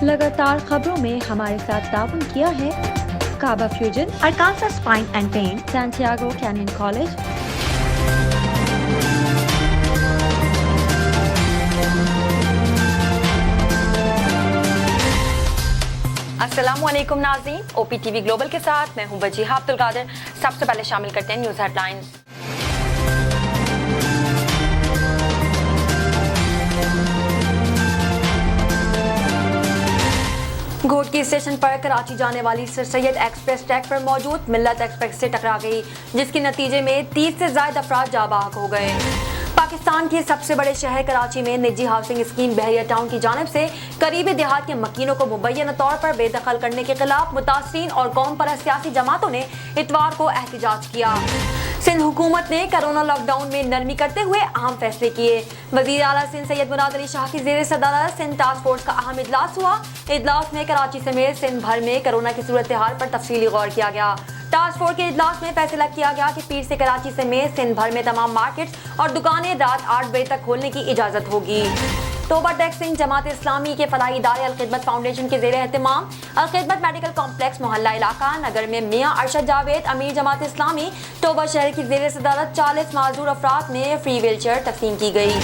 लगातार खबरों में हमारे साथ ताउन किया है काबा fusion, Arkansas spine and pain, Santiago Canyon College, अस्सलामुअलैकुम नाज़रीन, OPTV ग्लोबल के साथ मैं हूं वजीहा अब्दुल कादिर। सबसे पहले शामिल करते हैं न्यूज़ हेडलाइंस। घोटकी स्टेशन पर कराची जाने वाली सर सैयद एक्सप्रेस ट्रैक पर मौजूद मिल्लत एक्सप्रेस से टकरा गई, जिसके नतीजे में 30 से ज्यादा अफराद जाँ बहक हो गए। पाकिस्तान के सबसे बड़े शहर कराची में निजी हाउसिंग स्कीम बहरिया टाउन की जानिब से करीबी देहात के मकीनों को मुबैना तौर पर बेदखल करने के खिलाफ मुतासरीन और कौम परस्त सियासी जमातों ने इतवार को एहतजाज किया। सिंध हुकूमत ने कोरोना लॉकडाउन में नरमी करते हुए अहम फैसले किए। वज़ीर आला सिंध सैयद मुराद अली शाह की ज़ेर सदारत सिंध टास्क फोर्स का अहम इजलास हुआ। इजलास में कराची समेत सिंध भर में कोरोना की सूरत हाल पर तफसीली गौर किया गया। टास्क फोर्स के इजलास में फैसला किया गया कि पीर से कराची समेत सिंध भर में तमाम मार्केट्स और दुकानें रात 8 बजे तक खोलने की इजाज़त होगी। तोबा टेक सिंह जमात इस्लामी के फलाही इदारे अल-खिदमत फाउंडेशन के ज़ेर एहतमाम अल-खिदमत मेडिकल कॉम्प्लेक्स मोहल्ला इलाका नगर में मियाँ अरशद जावेद अमीर जमात इस्लामी तोबा शहर की ज़ेर सदारत 40 माजूर अफराद में फ्री व्हीलचेयर तकसीम की गई।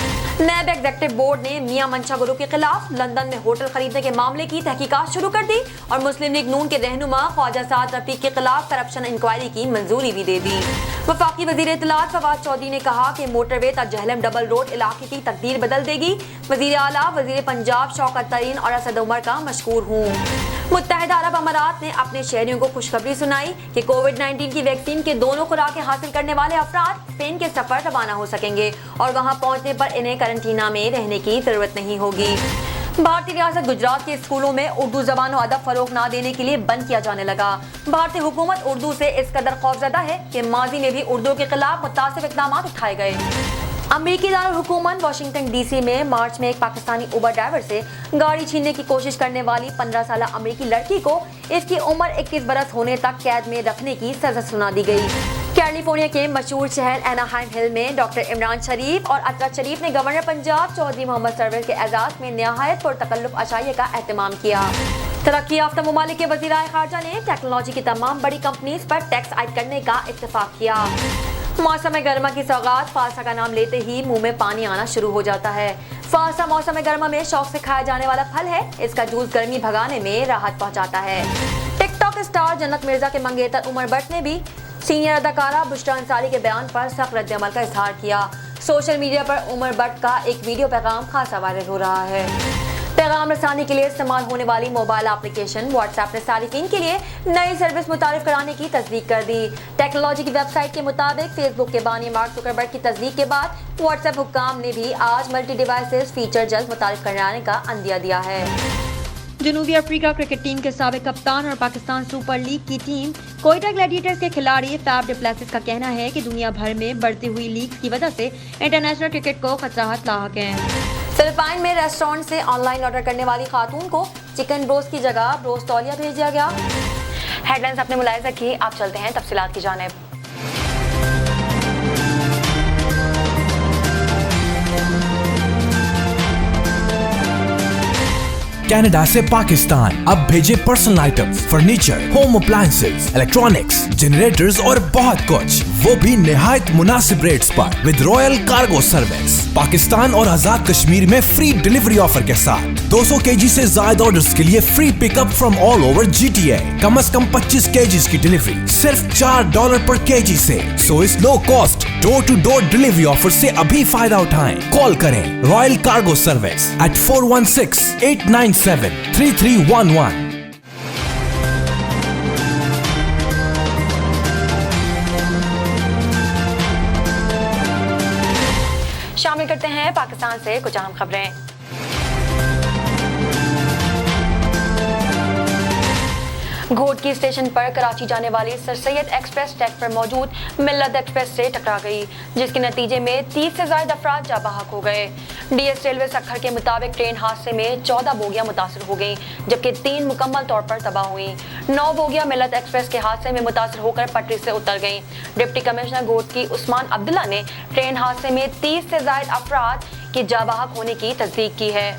नैब एग्जीक्यूटिव बोर्ड ने मियाँ मंशा गुरु के खिलाफ लंदन में होटल खरीदने के मामले की तहकीकात शुरू कर दी और मुस्लिम लीग नून के रहनुमा ख्वाजा साद रफीक के खिलाफ करप्शन इंक्वायरी की मंजूरी भी दे दी। वफाकी वज़ीर इत्तलात फवाद चौधरी ने कहा कि मोटरवे तजहलम डबल रोड इलाके की तकदीर बदल देगी। वज़ीर आला वज़ीर पंजाब शौकत तरीन और असद उमर का मशकूर हूँ। मुत्तहिदा अरब अमारात ने अपने शहरियों को खुशखबरी सुनाई कि कोविड-19 की वैक्सीन के दोनों खुराकें हासिल करने वाले अफराद स्पेन के सफर रवाना हो सकेंगे और वहां पहुंचने पर इन्हें क्वारंटीना में रहने की जरूरत नहीं होगी। भारतीय रियासत गुजरात के स्कूलों में उर्दू ज़बान और अदब फरोग ना देने के लिए बंद किया जाने लगा। भारतीय हुकूमत उर्दू से इस कदर खौफजदा है कि माजी में भी उर्दू के खिलाफ मुतासिब इक़दाम उठाए गए। अमरीकी दारुल हुकूमत वाशिंगटन DC में मार्च में एक पाकिस्तानी उबर ड्राइवर से गाड़ी छीनने की कोशिश करने वाली 15 साल अमरीकी लड़की को इसकी उम्र 21 बरस होने तक कैद में रखने की सजा सुना दी गई। कैलिफोर्निया के मशहूर शहर एनाहाइम हिल में डॉक्टर इमरान शरीफ और अतरत शरीफ ने गवर्नर पंजाब चौधरी मोहम्मद सरवर के एजाज में नहायत पुरतकल्लुफ अशाइया का एहतमाम किया। तरक्की याफ्ता ममालिक के वज़ीर ख़ारजा ने टेक्नोलॉजी की तमाम बड़ी कंपनीज पर टैक्स आयद करने का इत्तेफाक किया। मौसम गर्मा की सौगात फालसा का नाम लेते ही मुंह में पानी आना शुरू हो जाता है। फालसा मौसम गर्मा में शौक से खाया जाने वाला फल है। इसका जूस गर्मी भगाने में राहत पहुंचाता है। टिकटॉक स्टार जन्नत मिर्जा के मंगेतर उमर भट्ट ने भी सीनियर अदाकारा बुशरा अंसारी के बयान पर सख्त रद्द-ए-अमल का इजहार किया। सोशल मीडिया पर उमर भट्ट का एक वीडियो पैगाम खासा वायरल हो रहा है। पैगाम रसानी के लिए इस्तेमाल होने वाली मोबाइल एप्लीकेशन व्हाट्सएप ने सारिफिन के लिए नई सर्विस मुतारिफ कराने की तस्दीक कर दी। टेक्नोलॉजी की वेबसाइट के मुताबिक फेसबुक के बानी मार्क जुकरबर्ग की तस्दीक के बाद व्हाट्सएप हुक्काम ने भी आज मल्टी डिवाइसेस फीचर जल्द मुतारिफ कराने का अंदिया दिया है। जनूबी अफ्रीका क्रिकेट टीम के साबिक कप्तान और पाकिस्तान सुपर लीग की टीम कोयटा ग्लैडिएटर्स के खिलाड़ी फैफ डु प्लेसिस का कहना है कि दुनिया भर में बढ़ती हुई लीग की वजह से इंटरनेशनल क्रिकेट को खतराहत लाहक है। फिलिपाइन में रेस्टोरेंट से ऑनलाइन ऑर्डर करने वाली खातून को चिकन रोस्ट की जगह रोस्ट तौलिया भेज दिया गया। हेडलाइंस अपने मुलाहिजा की, आप चलते हैं तफसीलात की जानिब। कनाडा से पाकिस्तान अब भेजे personal items, furniture, home appliances, electronics, generators और बहुत कुछ, वो भी निहायत मुनासिब रेट्स पर with royal cargo service. Pakistan और आजाद कश्मीर में फ्री डिलीवरी ऑफर के साथ 200 kg से ज्यादा ऑर्डर्स के लिए free pickup from all over GTA। कम से कम 25 kg की डिलीवरी सिर्फ $4 पर kg से। सो इस low cost door to door delivery offer से अभी फायदा उठाएं। कॉल करें रॉयल कार्गो सर्विस at 416-897-3311। शामिल करते हैं पाकिस्तान से कुछ अहम खबरें। घोटकी स्टेशन पर कराची जाने वाली सर सैयद एक्सप्रेस ट्रैक पर मौजूद मिल्लत एक्सप्रेस से टकरा गई, जिसके नतीजे में 30 से ज्यादा अफराद जाँ बहक हो गए। DS रेलवे सखर के मुताबिक ट्रेन हादसे में 14 बोगियां मुतासर हो गईं, जबकि 3 मुकम्मल तौर पर तबाह हुई। 9 बोगियां मिल्लत एक्सप्रेस के हादसे में मुतासर होकर पटरी से उतर गईं। डिप्टी कमिश्नर घोटकी उस्मान अब्दुल्ला ने ट्रेन हादसे में 30 से ज्यादा अफराद के जाँ बहक होने की तस्दीक की है।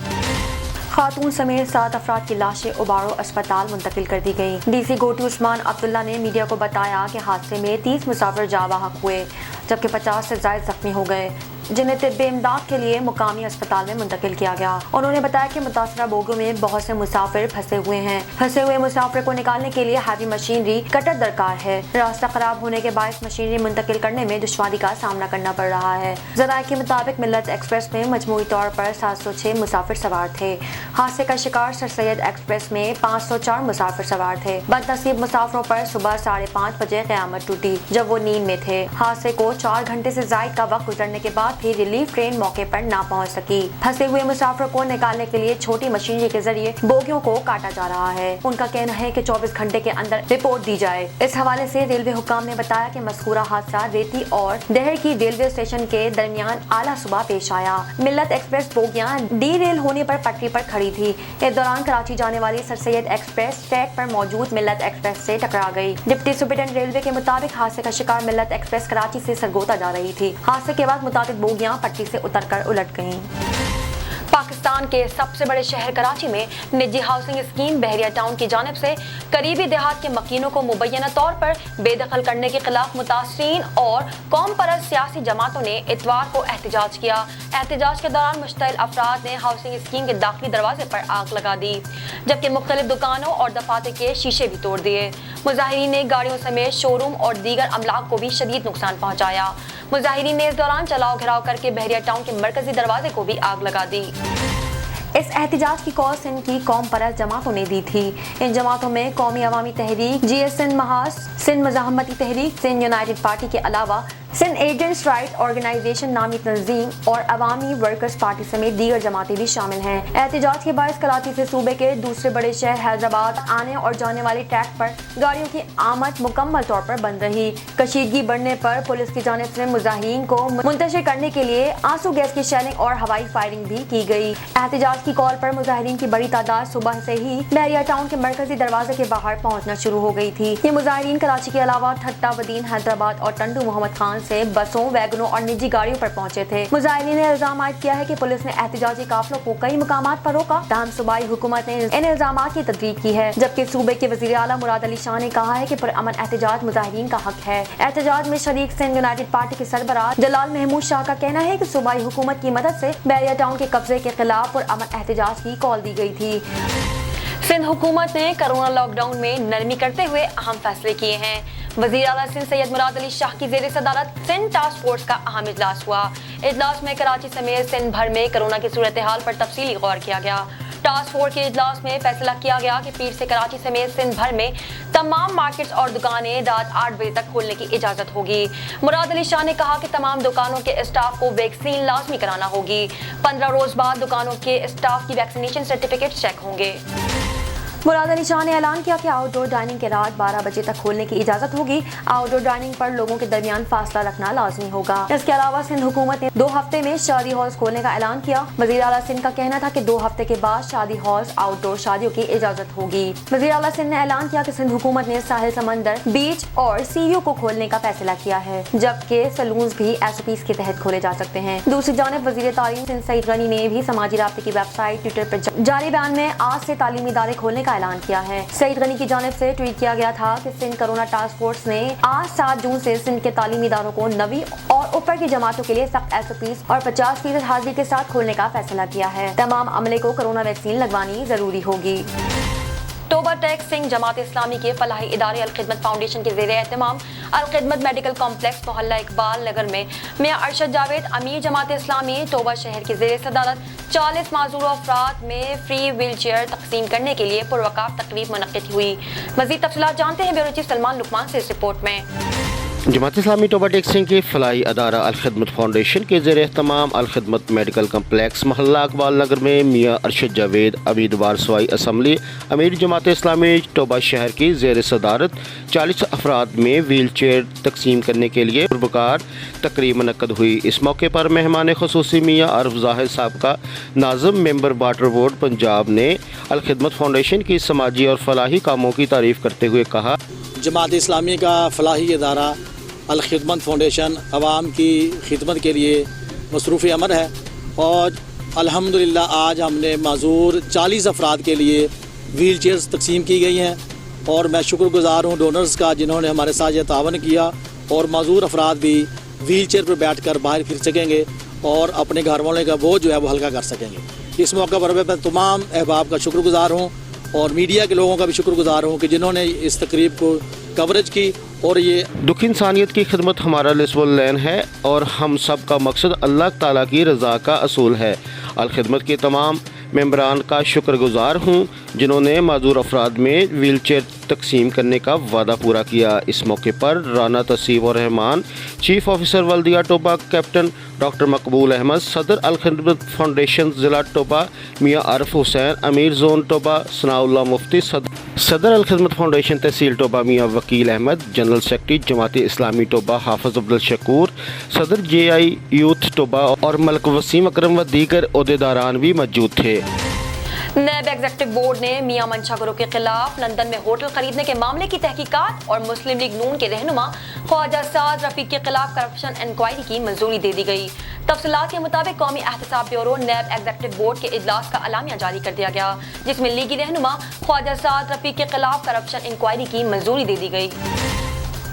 خاتون سمیت 7 افراد کی لاشیں اوبارو اسپتال منتقل کر دی گئی۔ ڈی سی گوٹی عثمان عبداللہ نے میڈیا کو بتایا کہ حادثے میں 30 مسافر جاں بحق ہوئے جبکہ 50 سے زائد زخمی ہو گئے جنہیں طب امداد کے لیے مقامی اسپتال میں منتقل کیا گیا۔ انہوں نے بتایا کہ متاثرہ بوگیوں میں بہت سے مسافر پھنسے ہوئے ہیں۔ پھنسے ہوئے مسافر کو نکالنے کے لیے ہیوی مشینری کٹر درکار ہے۔ راستہ خراب ہونے کے باعث مشینری منتقل کرنے میں دشواری کا سامنا کرنا پڑ رہا ہے۔ ذرائع کے مطابق ملت ایکسپریس میں مجموعی طور پر 706 مسافر سوار تھے۔ حادثے کا شکار سر سید ایکسپریس میں 504 مسافر سوار تھے۔ بدنصیب مسافروں پر صبح 5:30 بجے قیامت ٹوٹی جب وہ نیند میں تھے۔ حادثے کو 4 گھنٹے سے زائد کا وقت گزرنے کے بعد بھی ریلیف ٹرین موقع پر نہ پہنچ سکی۔ پھنسے ہوئے مسافروں کو نکالنے کے لیے چھوٹی مشینری کے ذریعے بوگیوں کو کاٹا جا رہا ہے۔ ان کا کہنا ہے کہ 24 گھنٹے کے اندر رپورٹ دی جائے۔ اس حوالے سے ریلوے حکام نے بتایا کہ مذکورہ حادثہ ریتی اور دہر کی ریلوے اسٹیشن کے درمیان اعلیٰ صبح پیش آیا۔ ملت ایکسپریس بوگیاں ڈی ریل ہونے پر پٹری پر کھڑی تھی۔ اس دوران کراچی جانے والی سر سید ایکسپریس ٹریک پر موجود ملت ایکسپریس سے ٹکرا گئی۔ ڈپٹی سپرنٹینڈنٹ ریلوے کے مطابق حادثے کا شکار ملت ایکسپریس کراچی سے سرگودا جا رہی تھی۔ حادثے کے بعد متعدد بوگیاں پٹری سے اتر کر الٹ گئیں۔ پاکستان کے سب سے بڑے شہر کراچی میں نجی ہاؤسنگ اسکیم بحریہ ٹاؤن کی جانب سے قریبی دیہات کے مکینوں کو مبینہ طور پر بے دخل کرنے کے خلاف متاثرین اور قوم پرست سیاسی جماعتوں نے اتوار کو احتجاج کیا۔ احتجاج کے دوران مشتعل افراد نے ہاؤسنگ اسکیم کے داخلی دروازے پر آگ لگا دی جبکہ مختلف دکانوں اور دفاتر کے شیشے بھی توڑ دیے۔ مظاہرین نے گاڑیوں سمیت شو روم اور دیگر املاک کو بھی شدید نقصان پہنچایا۔ مظاہرین نے اس دوران چلاؤ گھراؤ کر کے بحریہ ٹاؤن کے مرکزی دروازے کو بھی آگ لگا دی۔ اس احتجاج کی کال سندھ کی قوم پرست جماعتوں نے دی تھی۔ ان جماعتوں میں قومی عوامی تحریک، جی ایس سندھ محاذ، سندھ مزاحمتی تحریک، سندھ یونائیٹڈ پارٹی کے علاوہ سندھ ایجنٹس رائٹ آرگنائزیشن نامی تنظیم اور عوامی ورکرز پارٹی سمیت دیگر جماعتیں بھی شامل ہیں۔ احتجاج کے باعث کراچی سے صوبے کے دوسرے بڑے شہر حیدرآباد آنے اور جانے والے ٹریک پر گاڑیوں کی آمد مکمل طور پر بند رہی۔ کشیدگی بڑھنے پر پولیس کی جانب سے مظاہرین کو منتشر کرنے کے لیے آنسو گیس کی شیلنگ اور ہوائی فائرنگ بھی کی گئی۔ احتجاج کی کال پر مظاہرین کی بڑی تعداد صبح سے ہی بحریہ ٹاؤن کے مرکزی دروازے کے باہر پہنچنا شروع ہو گئی تھی۔ یہ مظاہرین کراچی کے علاوہ ٹھٹہ ودین حیدرآباد اور ٹنڈو محمد خان سے بسوں، ویگنوں اور نجی گاڑیوں پر پہنچے تھے۔ مظاہرین نے الزام عائد کیا ہے کہ پولیس نے احتجاجی قافلوں کو کئی مقامات پر روکا، تاہم صوبائی حکومت نے ان الزامات کی تردید کی ہے، جبکہ صوبے کے وزیر اعلیٰ مراد علی شاہ نے کہا ہے کہ پرامن احتجاج مظاہرین کا حق ہے۔ احتجاج میں شریک سندھ یونائیٹڈ پارٹی کے سربراہ جلال محمود شاہ کا کہنا ہے کہ صوبائی حکومت کی مدد سے بحریہ ٹاؤن کے قبضے کے خلاف پرامن احتجاج کی کال دی گئی تھی۔ سندھ حکومت نے کرونا لاک ڈاؤن میں نرمی کرتے ہوئے اہم فیصلے کیے ہیں۔ وزیر اعلیٰ سندھ سید مراد علی شاہ کی زیر صدارت سندھ ٹاسک فورس کا اہم اجلاس ہوا۔ اجلاس میں کراچی سمیت سندھ بھر میں کرونا کی صورتحال پر تفصیلی غور کیا گیا۔ ٹاسک فورس کے اجلاس میں فیصلہ کیا گیا کہ پیر سے کراچی سمیت سندھ بھر میں تمام مارکیٹس اور دکانیں رات 8 بجے تک کھولنے کی اجازت ہوگی۔ مراد علی شاہ نے کہا کہ تمام دکانوں کے اسٹاف کو ویکسین لازمی کرانا ہوگی۔ 15 روز بعد دکانوں کے اسٹاف کی ویکسینیشن سرٹیفکیٹ چیک ہوں گے۔ مراد علی شاہ نے اعلان کیا کہ آؤٹ ڈور ڈائننگ کے رات 12 بجے تک کھولنے کی اجازت ہوگی۔ آؤٹ ڈور ڈائننگ پر لوگوں کے درمیان فاصلہ رکھنا لازمی ہوگا۔ اس کے علاوہ سندھ حکومت نے 2 ہفتے میں شادی ہالز کھولنے کا اعلان کیا۔ وزیر اعلیٰ سندھ کا کہنا تھا کہ 2 ہفتے کے بعد شادی ہالز آؤٹ ڈور شادیوں کی اجازت ہوگی۔ وزیر اعلیٰ سندھ نے اعلان کیا کہ سندھ حکومت نے ساحل سمندر، بیچ اور سی یو کو کھولنے کا فیصلہ کیا ہے، جبکہ سلونز بھی SOPs کے تحت کھولے جا سکتے ہیں۔ دوسری جانب وزیر تعلیم سندھ سعید غنی نے بھی سماجی رابطے کی ویب سائٹ ٹویٹر پر جاری بیان میں آج سے تعلیمی ادارے کھولنے کا اعلان کیا ہے۔ سعید غنی کی جانب سے ٹویٹ کیا گیا تھا کہ سندھ کرونا ٹاسک فورس نے آج 7 جون سے سندھ کے تعلیمی اداروں کو 9ویں اور اوپر کی جماعتوں کے لیے سخت SOPs اور 50% حاضری کے ساتھ کھولنے کا فیصلہ کیا ہے۔ تمام عملے کو کرونا ویکسین لگوانی ضروری ہوگی۔ توبہ ٹیک سنگھ جماعت اسلامی کے فلاحی ادارے الخدمت فاؤنڈیشن کے زیر اہتمام الخدمت میڈیکل کمپلیکس محلہ اقبال نگر میں میاں ارشد جاوید امیر جماعت اسلامی توبہ شہر کی زیر صدارت 40 معذور افراد میں فری ویل چیئر تقسیم کرنے کے لیے پروقاف تقریب منعقد ہوئی۔ مزید تفصیلات جانتے ہیں بیورو چیف سلمان لقمان سے اس رپورٹ میں۔ جماعت اسلامی توبہ ٹیک سنگھ کے فلاحی ادارہ الخدمت فاؤنڈیشن کے زیر اہتمام الخدمت میڈیکل کمپلیکس محلہ اقبال نگر میں میاں ارشد جاوید امیدوار سوائی اسمبلی امیر جماعت اسلامی توبہ شہر کی زیر صدارت 40 افراد میں ویل چیئر تقسیم کرنے کے لیے پروقاف تقریب منعقد ہوئی۔ اس موقع پر مہمان خصوصی میاں عارف ظاہر صاحب کا ناظم ممبر واٹر بورڈ پنجاب نے الخدمت فاؤنڈیشن کی سماجی اور فلاحی کاموں کی تعریف کرتے ہوئے کہا، جماعت اسلامی کا فلاحی ادارہ الخدمت فاؤنڈیشن عوام کی خدمت کے لیے مصروف عمل ہے اور अल्हम्दुलिल्लाह आज हमने माजूर 40 अफराद के लिए व्हील चेयर्स तकसीम की गई हैं और मैं शुक्रगुजार हूँ डोनर्स का जिन्होंने हमारे साथ ये तावन किया और माजूर अफराद भी व्हील चेयर पर बैठ कर बाहर फिर सकेंगे और अपने घर वालों का बोझ जो है वो हल्का कर सकेंगे। इस मौके पर मैं तमाम अहबाब का शुक्रगुजार हूँ और मीडिया के लोगों का भी शुक्रगुजार हूँ कि जिन्होंने इस तकरीब को कवरेज की। और ये दुख इंसानियत की खिदमत हमारा लिस्बुल लैन है और हम सब का मकसद अल्लाह ताला की रज़ा का असूल है। अलखिदमत के तमाम मेंबरान का शुक्रगुजार हूँ जिन्होंने माजूर अफराद में व्हील चेयर तकसीम करने का वादा पूरा किया। इस मौके पर राना तसीब और Rahman, chief officer Waldia Toba, captain doctor मकबूल अहमद, सदर अलखिदमत फाउंडेशन ज़िला टोबा मियाँ आरिफ हुसैन, अमीर जोन टोबा सनाउल्लाह मुफ्ती, सदर अलखिदमत फाउंडेशन तहसील टोबा मियाँ वकील Ahmad, general secretary Jamaat Islami Toba हाफिज अब्दुल शकूर, सदर जेआई यूथ टोबा और मलक वसीम अकरम व दीगर ओहदेदारान भी मौजूद थे। नैब एग्जीक्यूटिव बोर्ड ने मियां मंशा ग्रुप के खिलाफ लंदन में होटल खरीदने के मामले की तहकीकात और मुस्लिम लीग नून के रहनुमा ख्वाजा साद रफीक के खिलाफ करप्शन इंक्वायरी की मंजूरी दे दी गई। तफसीलात के मुताबिक कौमी एहतसाब ब्यूरो नैब एग्जीक्यूटिव बोर्ड के इजलास का अलामिया जारी कर दिया गया जिसमें लीगी रहनुमा ख्वाजा साद रफीक के खिलाफ करप्शन इंक्वायरी की मंजूरी दे दी गई।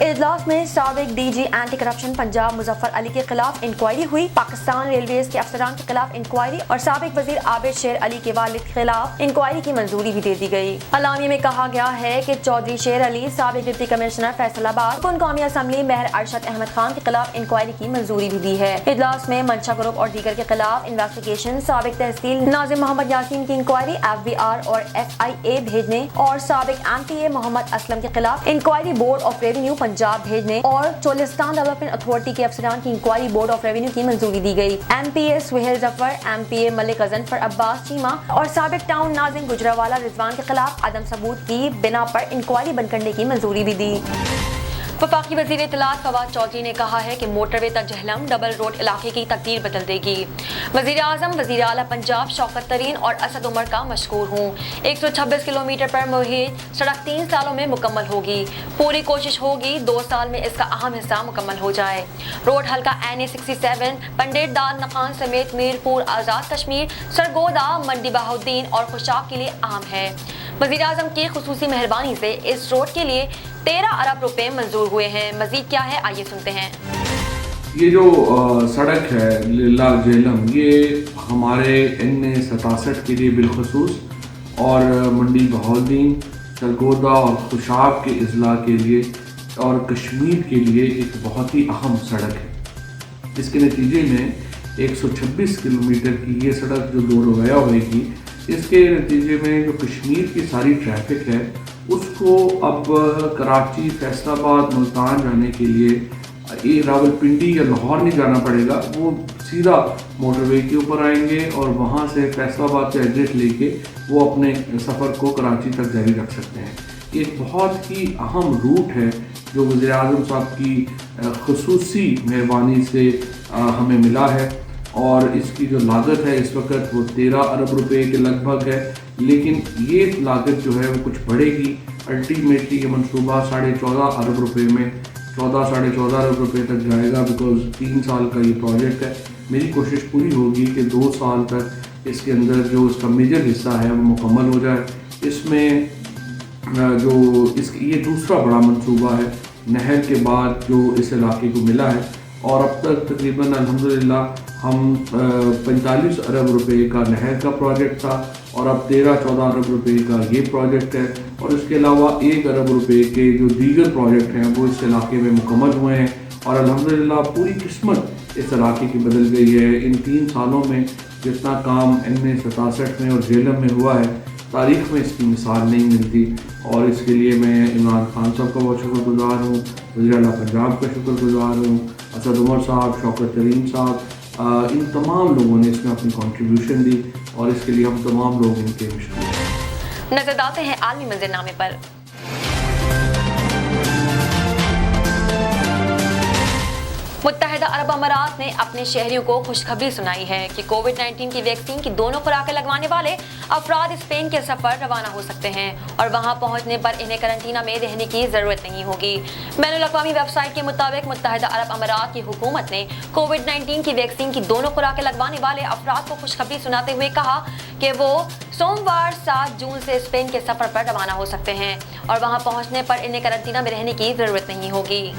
इजलास में साबिक DG anti corruption Punjab Muzaffar Ali के खिलाफ इंक्वायरी हुई, पाकिस्तान रेलवेज के अफसरान के खिलाफ इंक्वायरी और साबिक वजीर आबिद शेर अली के वालिद के खिलाफ इंक्वायरी की मंजूरी भी दे दी गई। अलामिया में कहा गया है कि चौधरी शेर अली, साबिक डिप्टी कमिश्नर फैसलाबाद, कौमी असम्बली मेहर अरशद अहमद खान के खिलाफ इंक्वायरी की मंजूरी भी दी है। इजलास में मंशा ग्रुप और दीगर के खिलाफ इन्वेस्टिगेशन, साबिक तहसील नाजिम मोहम्मद यासीन की इंक्वायरी, FBR और FIA भेजने और साबिक MPA मोहम्मद असलम के खिलाफ inquiry board of revenue Punjab भेजने और चोलिस्तान डेवलपमेंट अथॉरिटी के अफसरान की इंक्वायरी बोर्ड ऑफ रेवेन्यू की मंजूरी दी गई। MPA सुहेल जफर, MPA मलिक अजनफर अब्बास चीमा और साबिक टाउन नाजिम गुजरावाला रिजवान के खिलाफ अदम सबूत की बिना पर इंक्वायरी बंद करने की मंजूरी भी दी। वफाकी वज़ीर इत्तलात फवाद चौधरी ने कहा है कि मोटरवे तक जहलम डबल रोड इलाके की तकदीर बदल देगी। वज़ीर आज़म, वज़ीर आला पंजाब शौकत तरीन और असद उमर का मशकूर हूँ। 126 किलोमीटर पर मुहित सड़क 3 सालों में मुकम्मल होगी। पूरी कोशिश होगी 2 साल में इसका अहम हिस्सा मुकम्मल हो जाए। रोड हल्का NA 67 पंडित दाद नखान समेत मीरपुर, आज़ाद कश्मीर, सरगोदा, मंडी बहाउद्दीन और खुशाब के लिए अहम है। वज़ीर आज़म की खुसूसी मेहरबानी से इस रोड के लिए 13 अरब रुपए मंजूर हुए हैं। मजीद क्या है आइए सुनते हैं। ये जो सड़क है लिल्ला जेलम, ये हमारे NA 67 के लिए बिलखसूस और मंडी बहाउद्दीन, सरगोदा और खुशाब के अजला के लिए और कश्मीर के लिए एक बहुत ही अहम सड़क है। इसके नतीजे में 126 किलोमीटर की ये सड़क जो दो रवैया होगी, इसके नतीजे में जो कश्मीर की सारी ट्रैफिक है उसको अब कराची, फैसलाबाद, मुल्तान जाने के लिए ये रावलपिंडी या लाहौर नहीं जाना पड़ेगा, वो सीधा मोटरवे के ऊपर आएंगे और वहाँ से फैसलाबाद से एग्जिट लेके वो अपने सफ़र को कराची तक जारी रख सकते हैं। ये एक बहुत ही अहम रूट है जो वज़ीर आज़म साहब की खुसूसी मेहरबानी से हमें मिला है और इसकी जो लागत है इस वक्त वो 13 अरब रुपए के लगभग है, लेकिन ये लागत जो है वो कुछ बढ़ेगी। अल्टीमेटली ये मनसूबा 14.5 अरब रुपए में 14 साढ़े अरब रुपए तक जाएगा, बिकॉज 3 साल का ये प्रोजेक्ट है। मेरी कोशिश पूरी होगी कि 2 साल तक इसके अंदर जो इसका मेजर हिस्सा है वो मुकम्मल हो जाए। इसमें जो ये दूसरा बड़ा मनसूबा है नहर के बाद जो इस इलाके को मिला है और अब तक तकरीबन अल्हम्दुलिल्लाह हम 45 अरब रुपए का नहर का प्रोजेक्ट था और अब 13-14 अरब रुपए का ये प्रोजेक्ट है और इसके अलावा 1 अरब रुपए के जो दीगर प्रोजेक्ट हैं वो इस इलाके में मुकम्मल हुए हैं और अल्हम्दुलिल्लाह पूरी किस्मत इस इलाके की बदल गई है। इन 3 सालों में जितना काम NA 67 में और जेलम में हुआ है, तारीख़ में इसकी मिसाल नहीं मिलती और इसके लिए मैं इमरान खान साहब का बहुत शुक्रगुजार हूँ, वज़ीर आला पंजाब का शुक्रगुजार हूँ, असद उमर साहब, शौकत तरीन साहब, इन तमाम लोगों ने इसमें अपनी कंट्रीब्यूशन दी और इसके लिए हम तमाम लोग इनके मशहूर। नजर डालते हैं आलमी मंजरनामे पर। मुत्तहिदा متحدہ عرب امارات نے اپنے شہریوں کو خوشخبری سنائی ہے کہ کووڈ-19 کی ویکسین کی دونوں خوراکیں لگوانے والے افراد اسپین کے سفر روانہ ہو سکتے ہیں اور وہاں پہنچنے پر انہیں قرنطینہ میں رہنے کی ضرورت نہیں ہوگی۔ بین الاقوامی ویب سائٹ کے مطابق متحدہ عرب امارات کی حکومت نے کووڈ-19 کی ویکسین کی دونوں خوراکیں لگوانے والے افراد کو خوشخبری سناتے ہوئے کہا کہ وہ سوموار 7 جون سے اسپین کے سفر پر روانہ ہو سکتے ہیں اور وہاں پہنچنے پر انہیں قرنطینہ میں رہنے کی ضرورت نہیں ہوگی۔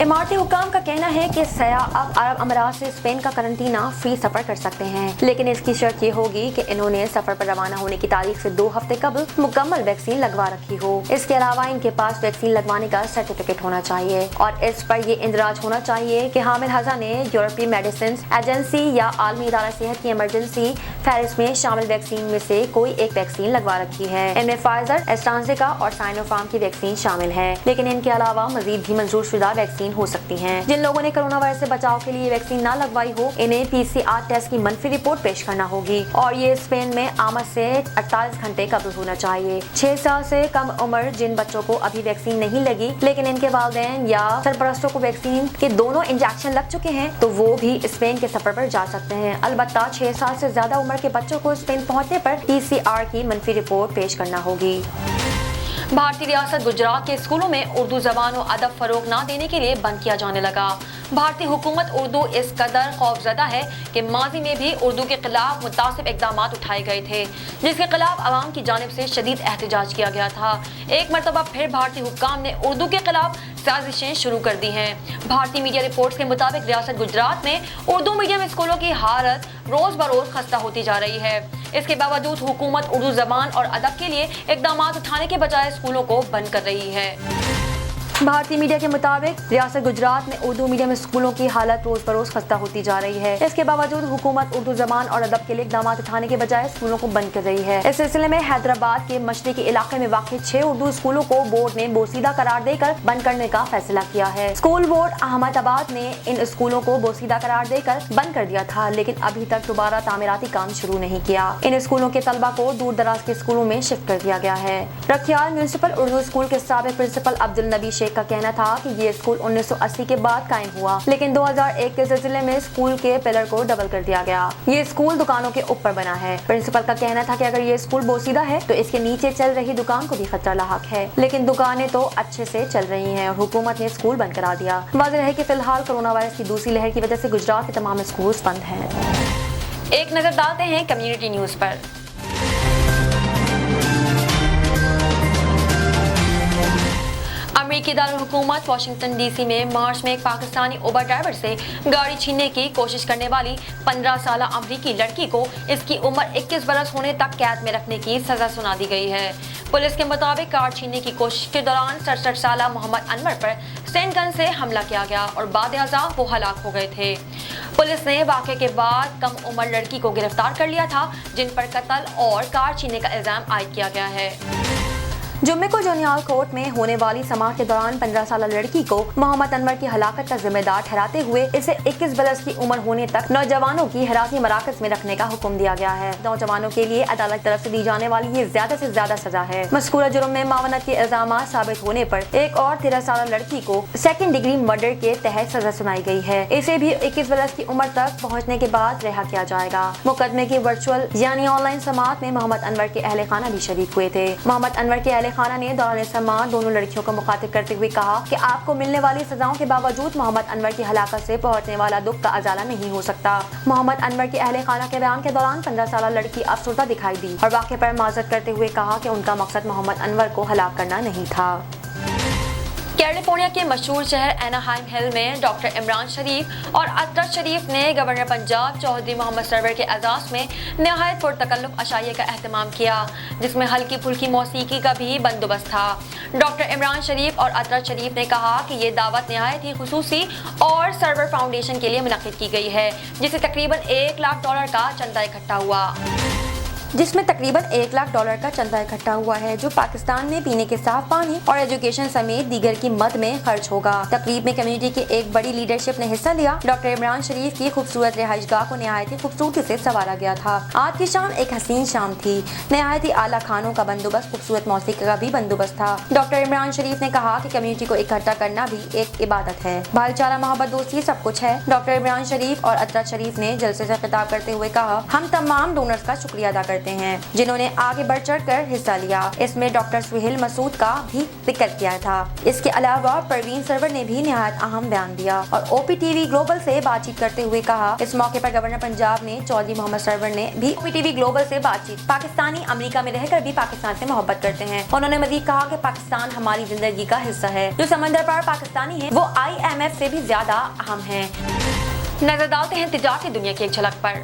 اماراتی حکام کا کہنا ہے کہ سیاح اب عرب امارات سے اسپین کا قرنطینہ فری سفر کر سکتے ہیں، لیکن اس کی شرط یہ ہوگی کہ انہوں نے سفر پر روانہ ہونے کی تاریخ سے 2 ہفتے قبل مکمل ویکسین لگوا رکھی ہو۔ اس کے علاوہ ان کے پاس ویکسین لگوانے کا سرٹیفکیٹ ہونا چاہیے اور اس پر یہ اندراج ہونا چاہیے کہ حامل حضرہ نے یورپی میڈیسنز ایجنسی یا عالمی ادارہ صحت کی ایمرجنسی فہرست میں شامل ویکسین میں سے کوئی ایک ویکسین لگوا رکھی ہے۔ ان میں فائزر، ایسٹرازینیکا اور سائنوفارم کی ویکسین شامل ہے، لیکن ان کے علاوہ مزید بھی منظور شدہ ویکسین ہو سکتی ہیں۔ جن لوگوں نے کرونا وائرس سے بچاؤ کے لیے ویکسین نہ لگوائی ہو انہیں PCR ٹیسٹ کی منفی رپورٹ پیش کرنا ہوگی اور یہ اسپین میں آمد سے 48 گھنٹے قبل ہونا چاہیے۔ 6 سال سے کم عمر جن بچوں کو ابھی ویکسین نہیں لگی لیکن ان کے والدین یا سرپرستوں کو ویکسین کے دونوں انجیکشن لگ چکے ہیں تو وہ بھی اسپین کے سفر پر جا سکتے ہیں، البتہ 6 سال سے زیادہ عمر کے بچوں کو اسپین پہنچنے پر PCR کی منفی رپورٹ پیش کرنا ہوگی۔ بھارتی ریاست گجرات کے اسکولوں میں اردو زبان و ادب فروغ نہ دینے کے لیے بند کیا جانے لگا۔ بھارتی حکومت اردو اس قدر خوفزدہ ہے کہ ماضی میں بھی اردو کے خلاف متعصب اقدامات اٹھائے گئے تھے جس کے خلاف عوام کی جانب سے شدید احتجاج کیا گیا تھا۔ ایک مرتبہ پھر بھارتی حکام نے اردو کے خلاف سازشیں شروع کر دی ہیں۔ بھارتی میڈیا رپورٹس کے مطابق ریاست گجرات میں اردو میڈیم اسکولوں کی حالت روز بروز خستہ ہوتی جا رہی ہے۔ اس کے باوجود حکومت اردو زبان اور ادب کے لیے اقدامات اٹھانے کے بجائے اسکولوں کو بند کر رہی ہے۔ بھارتی میڈیا کے مطابق ریاست گجرات میں اردو میڈیم اسکولوں کی حالت روز بروز خستہ ہوتی جا رہی ہے۔ اس کے باوجود حکومت اردو زبان اور ادب کے لیے اقدامات اٹھانے کے بجائے اسکولوں کو بند کر رہی ہے۔ اس سلسلے میں حیدرآباد کے مشرقی علاقے میں واقع 6 اردو اسکولوں کو بورڈ نے بوسیدہ قرار دے کر بند کرنے کا فیصلہ کیا ہے۔ اسکول بورڈ احمد آباد نے ان اسکولوں کو بوسیدہ قرار دے کر بند کر دیا تھا لیکن ابھی تک دوبارہ تعمیراتی کام شروع نہیں کیا۔ ان اسکولوں کے طلبہ کو دور دراز کے اسکولوں میں شفٹ کر دیا گیا ہے۔ رکھیال میونسپل اردو اسکول کے سابق پرنسپل عبدالنبی شیخ کا کہنا تھا کہ یہ اسکول 1980 کے بعد قائم ہوا لیکن 2001 کے زلزلے میں اسکول کے پلر کو ڈبل کر دیا گیا۔ یہ اسکول دکانوں کے اوپر بنا ہے۔ پرنسپل کا کہنا تھا کہ اگر یہ اسکول بوسیدہ ہے تو اس کے نیچے چل رہی دکان کو بھی خطرہ لاحق ہے، لیکن دکانیں تو اچھے سے چل رہی ہیں اور حکومت نے اسکول بند کرا دیا۔ واضح ہے کہ فی الحال کرونا وائرس کی دوسری لہر کی وجہ سے گجرات کے تمام اسکولز بند ہیں۔ ایک نظر ڈالتے ہیں کمیونٹی نیوز پر۔ امریکی دارالحکومت واشنگٹن ڈی سی میں مارچ میں ایک پاکستانی اوبر ڈرائیور سے گاڑی چھیننے کی کوشش کرنے والی 15 سالہ امریکی لڑکی کو اس کی عمر 21 برس ہونے تک قید میں رکھنے کی سزا سنا دی گئی ہے۔ پولیس کے مطابق کار چھیننے کی کوشش کے دوران 67 سالہ محمد انور پر سینڈ گن سے حملہ کیا گیا اور بعد ازاں وہ ہلاک ہو گئے تھے۔ پولیس نے واقعے کے بعد کم عمر لڑکی کو گرفتار کر لیا تھا جن پر قتل اور کار چھیننے کا الزام عائد کیا گیا ہے۔ جمعے کو جونیال کورٹ میں ہونے والی سماعت کے دوران 15 سالہ لڑکی کو محمد انور کی ہلاکت کا ذمہ دار ٹھہراتے ہوئے اسے 21 برس کی عمر ہونے تک نوجوانوں کی حراستی مراکز میں رکھنے کا حکم دیا گیا ہے۔ نوجوانوں کے لیے عدالت طرف سے دی جانے والی یہ زیادہ سے زیادہ سزا ہے۔ مذکورہ جرم میں معاونت کے الزامات ثابت ہونے پر ایک اور 13 سالہ لڑکی کو سیکنڈ ڈگری مرڈر کے تحت سزا سنائی گئی ہے۔ اسے بھی 21 برس کی عمر تک پہنچنے کے بعد رہا کیا جائے گا۔ مقدمے کی ورچوئل یعنی آن لائن سماعت میں محمد انور کے اہل خانہ بھی شریک ہوئے تھے۔ محمد انور کے اہل خانہ نے دوران سماعت دونوں لڑکیوں کو مخاطب کرتے ہوئے کہا کہ آپ کو ملنے والی سزاؤں کے باوجود محمد انور کی ہلاکت سے پہنچنے والا دکھ کا ازالہ نہیں ہو سکتا۔ محمد انور کے اہل خانہ کے بیان کے دوران 15 سالہ لڑکی افسردہ دکھائی دی اور واقعے پر معذرت کرتے ہوئے کہا کہ ان کا مقصد محمد انور کو ہلاک کرنا نہیں تھا۔ کیلیفورنیا کے مشہور شہر ایناہائم ہل میں ڈاکٹر عمران شریف اور اطہر شریف نے گورنر پنجاب چودھری محمد سرور کے اعزاز میں نہایت پرتکلف عشائیے کا اہتمام کیا جس میں ہلکی پھلکی موسیقی کا بھی بندوبست تھا۔ ڈاکٹر عمران شریف اور اطہر شریف نے کہا کہ یہ دعوت نہایت ہی خصوصی اور سرور فاؤنڈیشن کے لیے منعقد کی گئی ہے جسے تقریباً $1 لاکھ کا چندہ اکٹھا ہوا۔ जिसमें तकरीबन $1 लाख का चंदा इकट्ठा हुआ है, जो पाकिस्तान में पीने के साफ पानी और एजुकेशन समेत दीगर की मद में खर्च होगा। तकरीब में कम्युनिटी के एक बड़ी लीडरशिप ने हिस्सा लिया। डॉक्टर इमरान शरीफ की खूबसूरत रिहाइशगाह को निहायत ही खूबसूरती से संवारा गया था। आज की शाम एक हसीन शाम थी। निहायत ही आला खानों का बंदोबस्त, खूबसूरत मौसीकी का भी बंदोबस्त था। डॉक्टर इमरान शरीफ ने कहा कि कम्युनिटी को इकट्ठा करना भी एक इबादत है। भाईचारा, मोहब्बत, दोस्ती सब कुछ है। डॉक्टर इमरान शरीफ और अतरत शरीफ ने जलसे से खिताब करते हुए कहा, हम तमाम डोनर्स का शुक्रिया अदा करते हैं जिन्होंने आगे बढ़ चढ़ कर हिस्सा लिया। इसमें डॉक्टर सुहेल मसूद का भी जिक्र किया था। इसके अलावा परवीन सरवर ने भी निहायत अहम बयान दिया और OPTV ग्लोबल से बातचीत करते हुए कहा। इस मौके पर गवर्नर पंजाब ने चौधरी मोहम्मद सरवर ने भी OPTV ग्लोबल से बातचीत, पाकिस्तानी अमेरिका में रहकर भी पाकिस्तान से मोहब्बत करते हैं। उन्होंने मजीद कहा कि पाकिस्तान हमारी जिंदगी का हिस्सा है। जो समंदर पर पाकिस्तानी है वो IMF से भी ज्यादा अहम है। नजर डालते हैं तिजारती दुनिया की एक झलक पर।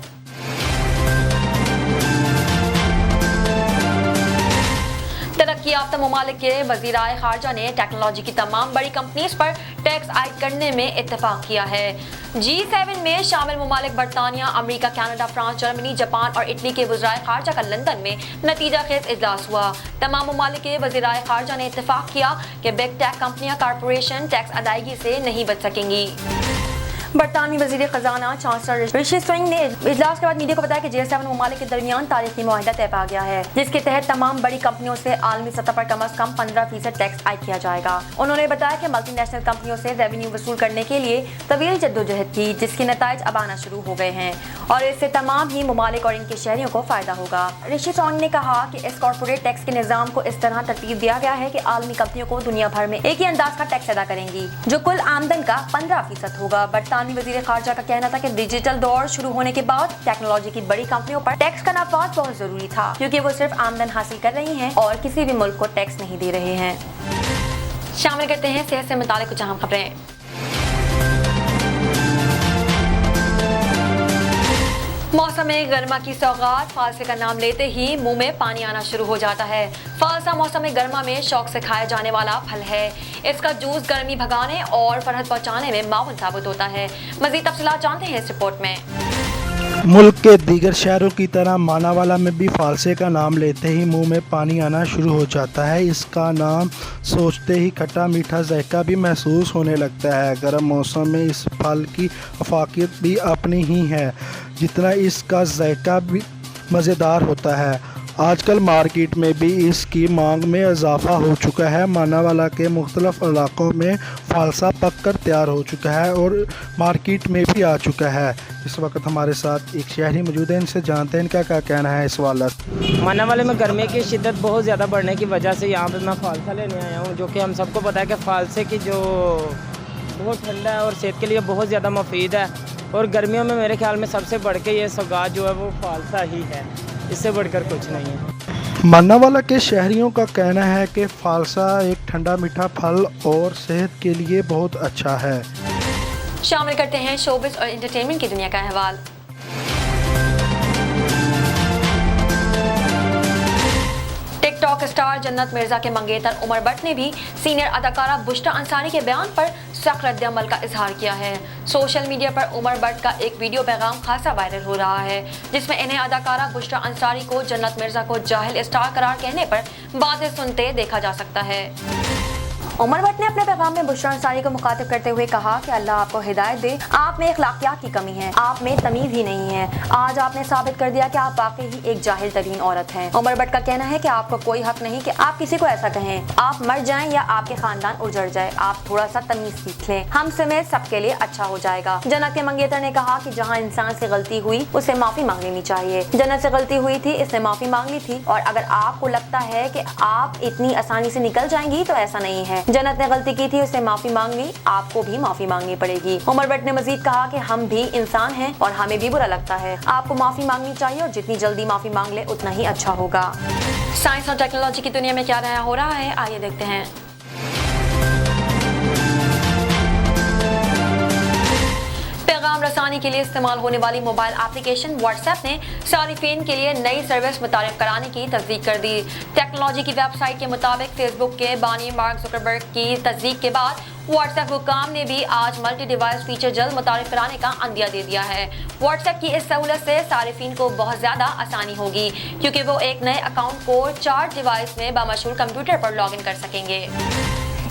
तरक्की याफ्ता ममालिक के वज़ीर-ए ख़ारजा ने टेक्नोलॉजी की तमाम बड़ी कंपनीज पर टैक्स आयद करने में इत्तेफाक किया है। G7 में शामिल ममालिक बरतानिया, America, Canada, France, Germany, Japan और इटली के वज़ीर-ए ख़ारजा का लंदन में नतीजा खेज इजलास हुआ। तमाम ममालिक के वज़ीर-ए ख़ारजा ने इत्तेफाक किया कि बिग टेक कंपनियां कारपोरेशन टैक्स अदायगी से नहीं बच सकेंगी। बरतानवी वज़ीर ख़जाना चांसलर ऋषि सुनक ने इजलास के बाद मीडिया को बताया कि G7 ममालिक के दरमियान तारीखी मुआहिदा तय पा गया है, जिसके तहत तमाम बड़ी कंपनियों से आलमी सतह पर कम अज़ कम 15% टैक्स आयद किया जाएगा। उन्होंने बताया कि मल्टीनेशनल कंपनियों से रेवेन्यू वसूल करने के लिए तवील जद्दोजहद की, जिसके नताइज अब आना शुरू हो गए हैं और इससे तमाम ही ममालिक और इनके शहरियों को फायदा होगा। ऋषि सुनक ने कहा कि इस कॉर्पोरेट टैक्स के निज़ाम को इस तरह तरतीब दिया गया है कि आलमी कंपनियों को दुनिया भर में एक ही अंदाज का टैक्स अदा करेंगी, जो कुल आमदन का 15% होगा। बरतानवी वज़ीर ख़ारजा का कहना था कि डिजिटल दौर शुरू होने के बाद टेक्नोलॉजी की बड़ी कंपनियों पर टैक्स का नफाज बहुत जरूरी था, क्योंकि वो सिर्फ आमदन हासिल कर रही हैं और किसी भी मुल्क को टैक्स नहीं दे रहे हैं। शामिल करते हैं सेहत से मुताल्लिक़ कुछ अहम खबरें। मौसम गर्मा की सौगात, फालसे का नाम लेते ही मुंह में पानी आना शुरू हो जाता है। फालसा मौसम गर्मा में शौक से खाया जाने वाला फल है। इसका जूस गर्मी भगाने और फरहत पहुंचाने में मावन साबित होता है। मज़ीद तफसीलात जानते हैं इस रिपोर्ट में। मुल्क के दीगर शहरों की तरह मानावाला में भी फालसे का नाम लेते ही मुंह में पानी आना शुरू हो जाता है। इसका नाम सोचते ही खट्टा मीठा जायका भी महसूस होने लगता है। गर्म मौसम में इस फल की अफाकियत भी अपनी ही है, जितना इसका जायका भी मज़ेदार होता है। आजकल मार्केट में भी इसकी मांग में इजाफा हो चुका है। मानावाला के मुख्तलिफ इलाकों में फालसा पक कर तैयार हो चुका है और मार्केट में भी आ चुका है। इस वक्त हमारे साथ एक शहरी मौजूद है, इनसे जानते हैं इनका क्या कहना है इस वाला। मानावाले में गर्मी की शिद्दत बहुत ज़्यादा बढ़ने की वजह से यहाँ पे मैं फालसा लेने आया हूँ, जो कि हम सबको पता है कि फालसे की जो बहुत ठंडा है और सेहत के लिए बहुत ज़्यादा मुफीद है। और गर्मियों में मेरे ख्याल में सबसे बढ़ के ये सौगात जो है वो फालसा ही है, इससे बढ़कर कुछ नहीं है। मानावाला के शहरियों का कहना है कि फालसा एक ठंडा मीठा फल और सेहत के लिए बहुत अच्छा है। शामिल करते हैं शोबिस और एंटरटेनमेंट की दुनिया का अहवाल। टिकटॉक स्टार जन्नत मिर्जा के मंगेतर उमर भट्ट ने भी सीनियर अदाकारा बुशरा अंसारी के बयान पर सख्त रद्द-ए-अमल का इजहार किया है। सोशल मीडिया पर उमर भट्ट का एक वीडियो पैगाम खासा वायरल हो रहा है, जिसमें इन्हें अदाकारा बुशरा अंसारी को जन्नत मिर्जा को जाहिल स्टार करार कहने पर बातें सुनते देखा जा सकता है। उमर भट्ट ने अपने पैगाम में बुशरा अंसारी को मुखातिब करते हुए कहा कि अल्लाह आपको हिदायत दे, आप में अखलाकियात की कमी है, आप में तमीज़ ही नहीं है। आज आपने साबित कर दिया कि आप वाकई ही एक जाहिल तरीन औरत हैं। उमर भट्ट का कहना है कि आपको कोई हक नहीं कि आप किसी को ऐसा कहें। आप मर जाएं या आपके खानदान उजड़ जाए, आप थोड़ा सा तमीज़ सीख लें, हम समेत सबके लिए अच्छा हो जाएगा। जन्नत के मंगेतर ने कहा कि जहाँ इंसान से गलती हुई उसे माफ़ी मांग लेनी चाहिए। जन्नत से गलती हुई थी, इसने माफ़ी मांग ली थी, और अगर आपको लगता है कि आप इतनी आसानी से निकल जाएंगी तो ऐसा नहीं है। जन्नत ने गलती की थी, उससे माफी मांग ली, आपको भी माफी मांगनी पड़ेगी। उमर भट्ट ने मजीद कहा कि हम भी इंसान हैं और हमें भी बुरा लगता है, आपको माफी मांगनी चाहिए और जितनी जल्दी माफी मांग ले उतना ही अच्छा होगा। साइंस और टेक्नोलॉजी की दुनिया में क्या नया हो रहा है, आइए देखते हैं। पैगाम रसानी के लिए इस्तेमाल होने वाली मोबाइल एप्लीकेशन व्हाट्सएप ने सारिफीन के लिए नई सर्विस मुतारिफ कराने की तस्दीक कर दी। टेक्नोलॉजी की वेबसाइट के मुताबिक फेसबुक के बानी मार्क जुकरबर्ग की तस्दीक के बाद व्हाट्सएप हुकाम ने भी आज मल्टी डिवाइस फीचर जल्द मुतारिफ कराने का अंदिया दे दिया है। व्हाट्सएप की इस सहूलत से सारिफिन को बहुत ज़्यादा आसानी होगी क्योंकि वो एक नए अकाउंट को 4 डिवाइस में बामशहूर कंप्यूटर पर लॉग इन कर सकेंगे।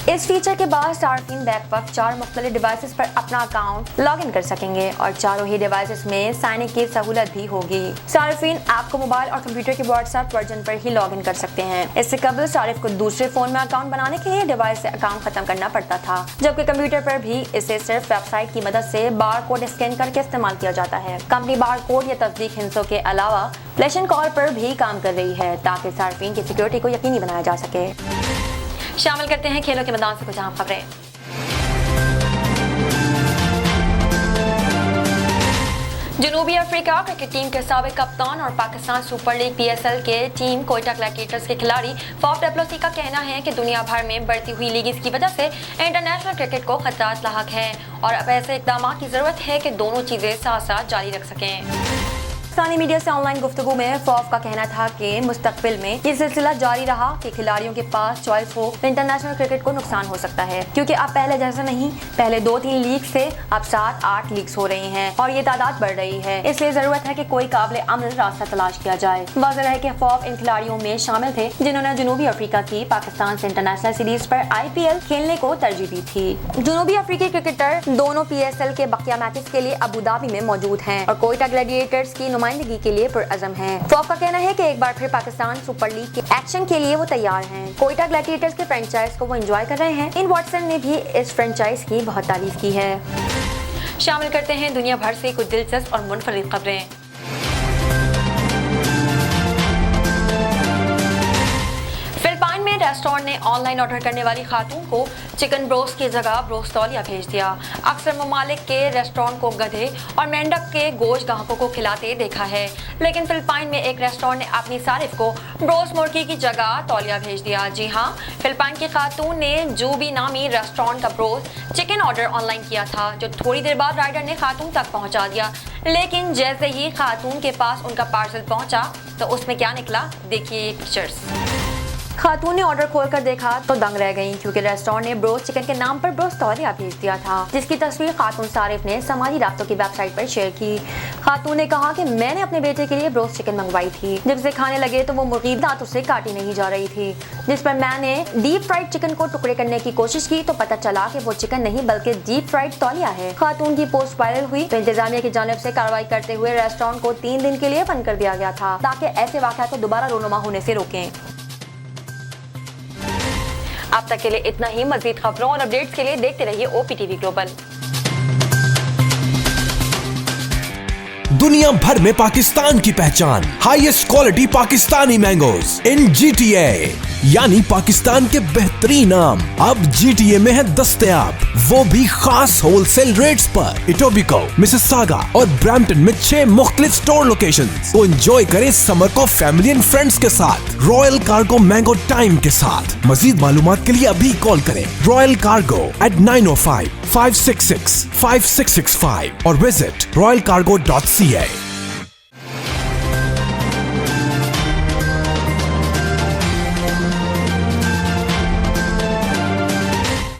इस फीचर के बाद सार्फिन बैक वक्त 4 मुख्तलिफ डिवाइसेस पर अपना अकाउंट लॉग इन कर सकेंगे और चारों ही डिवाइसेस में साइन इन की सहूलत भी होगी। सार्फिन ऐप को मोबाइल और कंप्यूटर के व्हाट्सएप वर्जन पर ही लॉग इन कर सकते हैं। इससे कबल सारिफ को दूसरे फोन में अकाउंट बनाने के लिए डिवाइस से अकाउंट खत्म करना पड़ता था, जबकि कंप्यूटर पर भी इसे सिर्फ वेबसाइट की मदद से बार कोड स्कैन करके इस्तेमाल किया जाता है। कंपनी बार कोड या तस्दीक हिंसों के अलावा फ्लैश एंड कॉल पर भी काम कर रही है ताकि सार्फिन की सिक्योरिटी को यकीनी बनाया जा सके। शामिल करते हैं खेलों के मैदान से कुछ अहम खबरें। जनूबी अफ्रीका क्रिकेट टीम के साबिक कप्तान और पाकिस्तान सुपर लीग PSL के टीम कोयटा ग्लैडिएटर्स के खिलाड़ी फॉफ डु प्लेसिस का कहना है कि दुनिया भर में बढ़ती हुई लीग्स की वजह से इंटरनेशनल क्रिकेट को खतरात लाहक हैं और अब ऐसे इक़दाम की ज़रूरत है कि दोनों चीज़ें साथ साथ जारी रख सकें। पाकिस्तानी मीडिया से ऑनलाइन गुफ्तगू में फॉफ का कहना था कि मुस्तकबिल में ये सिलसिला जारी रहा कि खिलाड़ियों के पास चॉइस हो तो इंटरनेशनल क्रिकेट को नुकसान हो सकता है क्योंकि अब पहले जैसा नहीं, पहले 2-3 लीग से अब 7-8 लीग्स हो रही हैं और ये तादाद बढ़ रही है। इसलिए जरूरत है कि कोई काबिल अमल रास्ता तलाश किया जाए। वाज़ेह है कि फॉफ इन खिलाड़ियों में शामिल थे जिन्होंने जनूबी अफ्रीका की पाकिस्तान से इंटरनेशनल सीरीज पर IPL खेलने को तरजीह दी थी। जनूबी अफ्रीकी क्रिकेटर दोनों PSL के बकिया मैचेस के लिए अबू धाबी में मौजूद हैं और कोयटा ग्लैडिएटर्स की नुमाइंदगी के लिए पुरअज़म हैं। फॉफ का कहना है कि एक बार फिर पाकिस्तान सुपर लीग के एक्शन के लिए वो तैयार हैं। कोयटा ग्लैडिएटर्स के फ्रेंचाइज को वो एंजॉय कर रहे हैं। इन वाटसन ने भी इस फ्रेंचाइज की बहुत तारीफ की है। शामिल करते हैं दुनिया भर से कुछ दिलचस्प और मुनफरिद खबरें। फिलिपाइन में रेस्टोरेंट ने ऑनलाइन ऑर्डर करने वाली खातून को चिकन ब्रोस्ट की जगह ब्रोस्ट तौलिया भेज दिया। अक्सर ममालिक के रेस्टोरेंट को गधे और मेंढक के गोश्त ग्राहकों को खिलाते देखा है, लेकिन फिलिपाइन में एक रेस्टोरेंट ने अपनी सारिफ को ब्रोस्ट मुर्गी की जगह तौलिया भेज दिया। जी हाँ, फिलिपाइन की खातून ने जूबी नामी रेस्टोरेंट का ब्रोस्ट चिकन ऑर्डर ऑनलाइन किया था, जो थोड़ी देर बाद राइडर ने खातून तक पहुँचा दिया। लेकिन जैसे ही खातून के पास उनका पार्सल पहुँचा तो उसमें क्या निकला, देखिए ये पिक्चर्स। खातून ने ऑर्डर खोलकर देखा तो दंग रह गईं क्योंकि रेस्टोरेंट ने ब्रोस्ट चिकन के नाम पर ब्रोस्ट तौलिया भेज दिया था, जिसकी तस्वीर खातून सारिफ ने समाजी राब्तों की वेबसाइट पर शेयर की। खातून ने कहा कि मैंने अपने बेटे के लिए ब्रोस्ट चिकन मंगवाई थी। जब से खाने लगे तो वो मुर्गी दांतों से काटी नहीं जा रही थी, जिस पर मैंने डीप फ्राइड चिकन को टुकड़े करने की कोशिश की तो पता चला कि वो चिकन नहीं बल्कि डीप फ्राइड तौलिया है। खातून की पोस्ट वायरल हुई तो इंतजामिया की जानिब से कार्रवाई करते हुए रेस्टोरेंट को 3 दिन के लिए बंद कर दिया गया था ताकि ऐसे वाक़यात को दोबारा रोनुमा होने से रोकें। अब तक के लिए इतना ही। मज़ीद खबरों और अपडेट्स के लिए देखते रहिए OPTV ग्लोबल। दुनिया भर में पाकिस्तान की पहचान, हाईएस्ट क्वालिटी पाकिस्तानी मैंगोज इन GTA, यानी पाकिस्तान के बेहतरीन आम अब GTA में है दस्तयाब, वो भी खास होलसेल रेट्स पर। इटोबिको, मिसिसागा और ब्रैम्पटन में 6 मुख्तलिफ स्टोर लोकेशंस। तो एंजॉय करें समर को फैमिली एंड फ्रेंड्स के साथ रॉयल कार्गो मैंगो टाइम के साथ। मजीद मालूमात के लिए अभी कॉल करें रॉयल कार्गो at 905-566-5665 और विजिट royalcargo.ca।